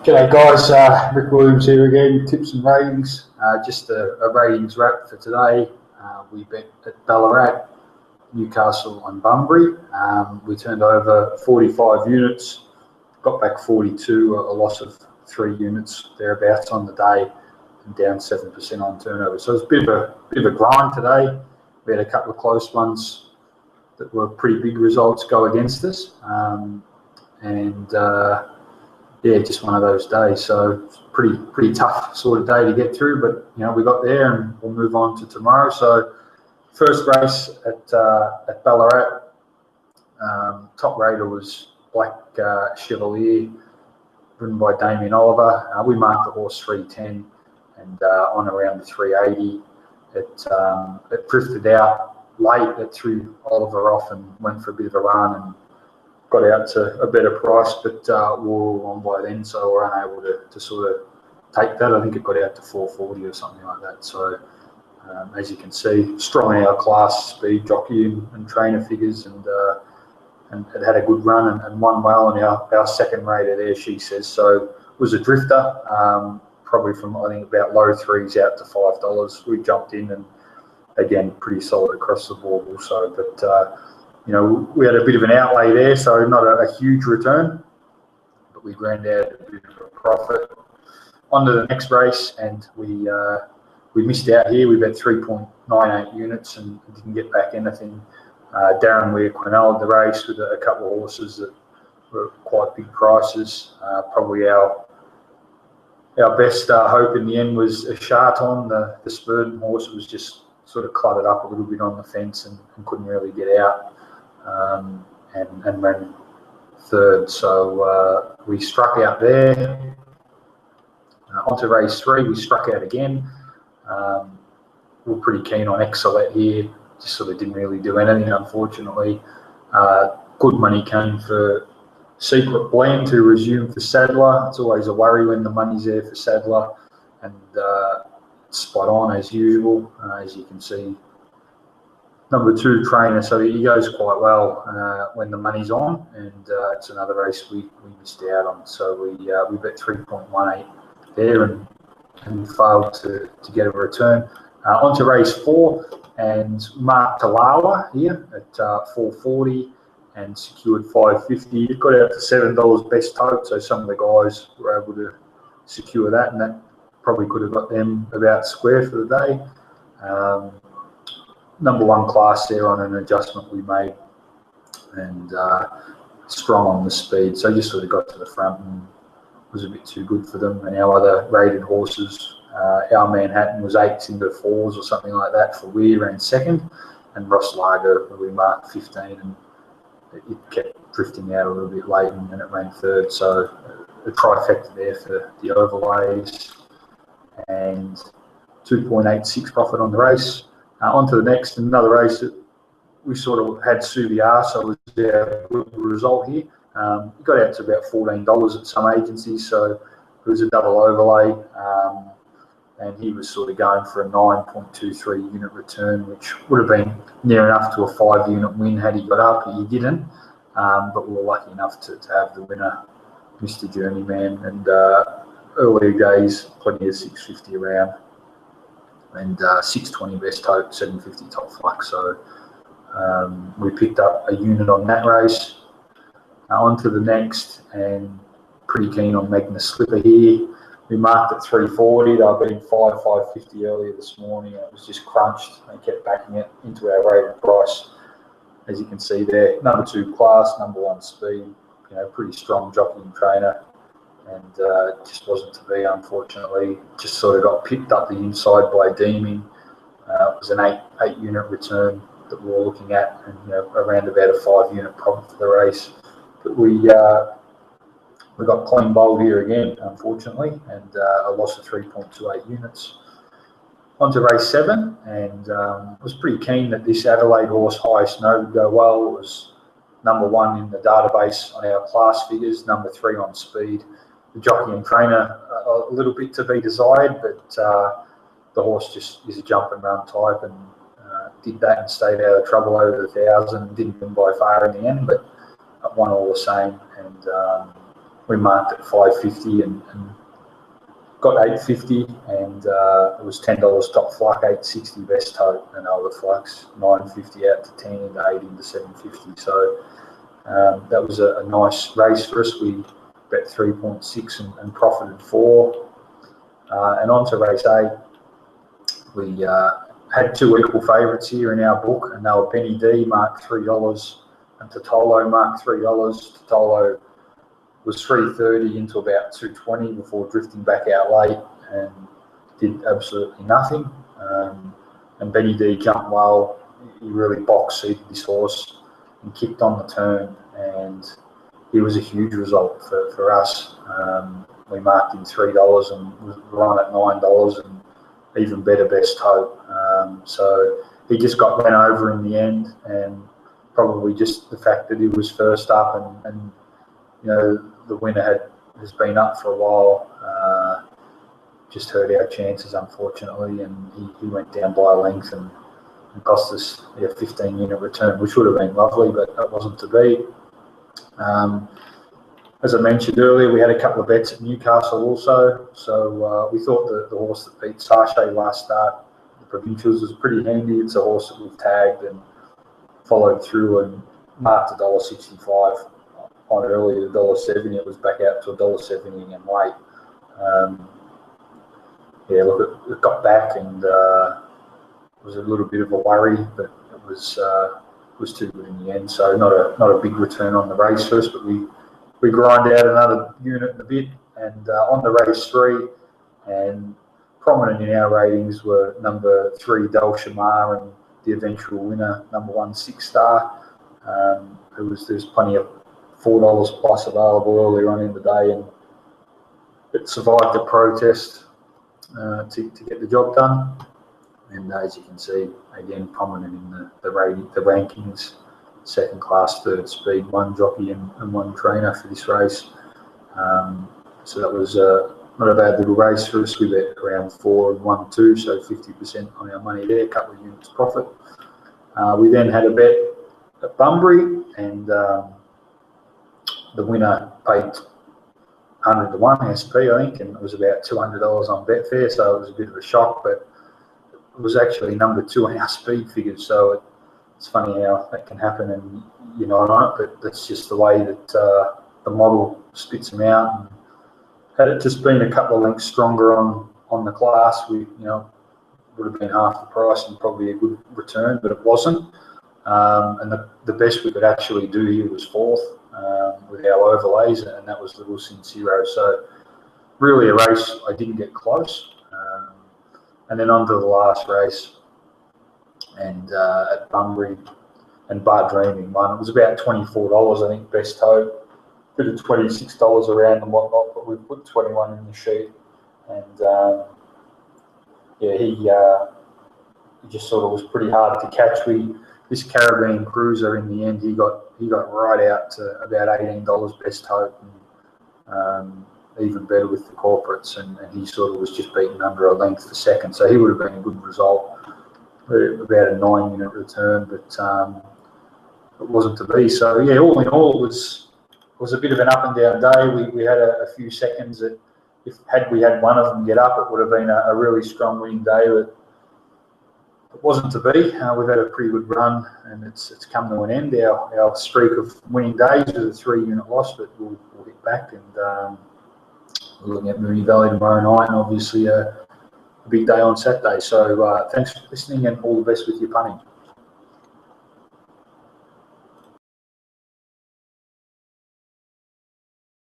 G'day guys, Rick Williams here again, tips and ratings. Just a ratings wrap for today. We bet at Ballarat, Newcastle and Bunbury. We turned over 45 units, got back 42, a loss of 3 units thereabouts on the day, and down 7% on turnover. So it's a bit of a grind today. We had a couple of close ones that were pretty big results go against us, yeah, just one of those days. So it's pretty tough sort of day to get through, but we got there and we'll move on to tomorrow. So first race at Ballarat, top raider was Black Chevalier, ridden by Damien Oliver. We marked the horse 310 and on around the 380. It drifted out late. It threw Oliver off and went for a bit of a run and got out to a better price, but we were all on by then, so we were unable to sort of take that. I think it got out to 440 or something like that. So as you can see, strong in our class, speed, jockey and trainer figures, and it had a good run and won well. And our second raider there, She Says So, was a drifter, probably from I think about low threes out to $5. We jumped in and again pretty solid across the board also, but. We had a bit of an outlay there, so not a huge return, but we ground out a bit of a profit. On to the next race, and we missed out here. We bet 3.98 units and didn't get back anything. Darren Weir quinelled the race with a couple of horses that were quite big prices. Probably our best hope in the end was a Charton, the Spurden horse. It was just sort of cluttered up a little bit on the fence and couldn't really get out. And ran third, so we struck out there. Onto race 3, we struck out again. We were pretty keen on Excelet here, just sort of didn't really do anything, unfortunately. Good money came for Secret Blend to resume for Sadler. It's always a worry when the money's there for Sadler, and spot on as usual, as you can see. Number 2 trainer, so he goes quite well when the money's on, and it's another race we missed out on. So we bet 3.18 there and failed to get a return. Onto race 4, and Mark Talawa here at 440 and secured 550. It got out to $7 best tote, so some of the guys were able to secure that, and that probably could have got them about square for the day. Number 1 class there on an adjustment we made, and strong on the speed, so just sort of got to the front and was a bit too good for them. And our other rated horses, our Manhattan was 8s into 4s or something like that for Weir, ran second, and Ross Lager we marked 15, and it kept drifting out a little bit late, and then it ran third. So a trifecta there for the overlays, and 2.86 profit on the race. On to the next, another race that we sort of had Suviar, so it was our good result here. It got out to about $14 at some agencies, so it was a double overlay, and he was sort of going for a 9.23 unit return, which would have been near enough to a 5-unit win had he got up. He didn't, but we were lucky enough to have the winner, Mr. Journeyman, and earlier days, plenty of 650 around. And 620 best tote, 750 top flux. So we picked up a unit on that race. On to the next, and pretty keen on Magnus Slipper here. We marked at 340. They were being 550 earlier this morning. It was just crunched. They kept backing it into our rated price, as you can see there. Number 2 class, number 1 speed. Pretty strong jockey and trainer. And just wasn't to be, unfortunately. Just sort of got picked up the inside by Deeming. It was an 8 unit return that we were looking at, and around about a 5-unit profit for the race. But we got clean bowled here again, unfortunately, and a loss of 3.28 units. On to race 7, and was pretty keen that this Adelaide horse, Highest Note, would go well. It was number 1 in the database on our class figures, number 3 on speed. The jockey and trainer a little bit to be desired, but the horse just is a jump and run type, and did that and stayed out of trouble over the 1,000. Didn't win by far in the end, but won all the same. And we marked at 550 and got 850, and it was $10 top fluck, 860 best tote, and other flucks 950 out to 10 into 8 into 750. So that was a nice race for us. We bet 3.6 and profited 4. And on to race 8. We had 2 equal favourites here in our book, and they were Benny D, marked $3, and Totolo marked $3. Totolo was 3.30 into about 2.20 before drifting back out late and did absolutely nothing. And Benny D jumped well. He really box seated this horse and kicked on the turn, and he was a huge result for us. We marked him $3 and was run at $9 and even better best tote. So he just got ran over in the end, and probably just the fact that he was first up and you know, the winner has been up for a while, just hurt our chances, unfortunately, and he went down by a length and cost us a 15-unit return, which would have been lovely, but that wasn't to be. As I mentioned earlier, we had a couple of bets at Newcastle also, so we thought the horse that beat Sachet last start, the Provincials, was pretty handy. It's a horse that we've tagged and followed through and marked $1.65 on earlier, $1.70. It was back out to $1.70 again late. Yeah, look, it got back, and it was a little bit of a worry, but it was too good in the end. So not a big return on the race for us, but we grind out another unit in a bit. And on the race 3, and prominent in our ratings were number 3 Del Shamar and the eventual winner, number 1 Six Star. There's plenty of $4 plus available earlier on in the day, and it survived the protest to get the job done. And as you can see, again, prominent in the rankings, second class, third speed, 1 jockey and 1 trainer for this race. So that was not a bad little race for us. We bet around 4 and 1, 2, so 50% on our money there, a couple of units profit. We then had a bet at Bunbury, and the winner paid 100 to 1 SP, I think, and it was about $200 on Betfair, so it was a bit of a shock, but it was actually number 2 on our speed figures, so it's funny how that can happen, and you're not on it, but that's just the way that the model spits them out. And had it just been a couple of lengths stronger on the class, we would have been half the price and probably a good return, but it wasn't. And the best we could actually do here was 4th with our overlays, and that was Little Sincero. So really a race I didn't get close. And then on to the last race, and at Bunbury, and Bar Dreaming won. It was about $24, I think, best tote. Bit of $26 around and whatnot, but we put 21 in the sheet. And yeah, he just sort of was pretty hard to catch. This Caribbean Cruiser, in the end, he got right out to about $18 best tote, and even better with the corporates, and he sort of was just beaten under a length for second, so he would have been a good result, about a 9-unit return, but it wasn't to be. So yeah, all in all, it was a bit of an up and down day. We had a few seconds that had we had one of them get up, it would have been a really strong winning day, but it wasn't to be. We've had a pretty good run, and it's come to an end. Our streak of winning days was a 3-unit loss, but we'll get back, and we're looking at Moonee Valley tomorrow night, and obviously a big day on Saturday. So thanks for listening, and all the best with your punting.